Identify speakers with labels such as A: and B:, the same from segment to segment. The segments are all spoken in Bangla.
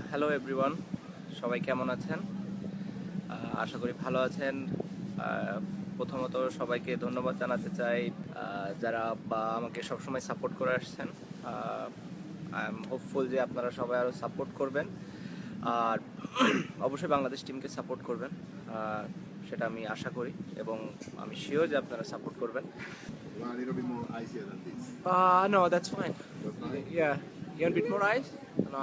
A: হ্যালো এভরিওয়ান, সবাই কেমন আছেন? আশা করি ভালো আছেন। আহ, প্রথমত সবাইকে ধন্যবাদ জানাতে চাই, যারা বা আমাকে সবসময় সাপোর্ট করে আসছেন। আই এম হোপফুল যে আপনারা সবাই আরও সাপোর্ট করবেন, আর অবশ্যই বাংলাদেশ টিমকে সাপোর্ট করবেন। আহ, সেটা আমি আশা করি এবং আমি শিওর যে আপনারা সাপোর্ট করবেন।
B: You want a little bit more icier than this?
A: No, that's fine.
B: That's fine?
A: Yeah, you want a bit more ice? No,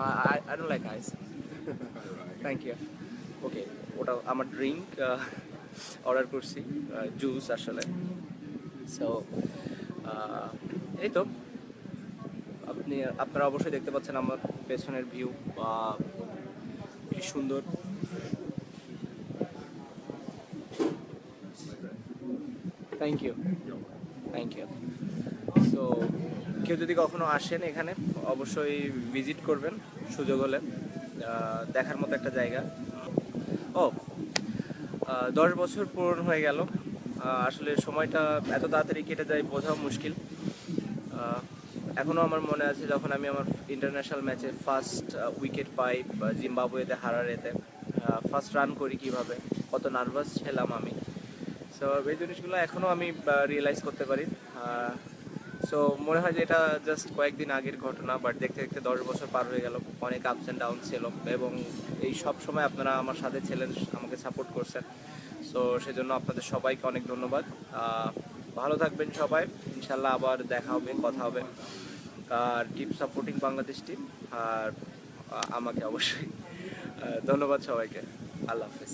A: I don't like ice.
B: Alright.
A: Thank you. Okay, ওটা আমার ড্রিঙ্ক অর্ডার করছি, জুস আসলে। সো এই তো, আপনারা অবশ্যই দেখতে পাচ্ছেন আমার পেছনের ভিউ, কি সুন্দর। Thank you, thank you. So কেউ যদি কখনো আসেন এখানে, অবশ্যই ভিজিট করবেন সুযোগ হলে। দেখার মতো একটা জায়গা। ও, 10 বছর পূরণ হয়ে গেল। আসলে সময়টা এত তাড়াতাড়ি কেটে যায় বোঝাও মুশকিল। এখনও আমার মনে আছে যখন আমি আমার ইন্টারন্যাশনাল ম্যাচে ফার্স্ট উইকেট পাই জিম্বাবুয়েতে হারারেতে, ফার্স্ট রান করি কিভাবে, কত নার্ভাস ছিলাম আমি। সো এই জিনিসগুলো এখনও আমি রিয়েলাইজ করতে পারি। সো মনে হয় যে এটা জাস্ট কয়েকদিন আগের ঘটনা, বাট দেখতে দেখতে 10 বছর পার হয়ে গেল। অনেক আপস অ্যান্ড ডাউন ছিল এবং এই সব সময় আপনারা আমার সাথে ছিলেন, আমাকে সাপোর্ট করছেন। সো সেজন্য আপনাদের সবাইকে অনেক ধন্যবাদ। ভালো থাকবেন সবাই, ইনশাল্লাহ আবার দেখা হবে, কথা হবে। আর কিপ সাপোর্টিং বাংলাদেশ টিম। আর আমাকে অবশ্যই ধন্যবাদ সবাইকে। আল্লাহ হাফেজ।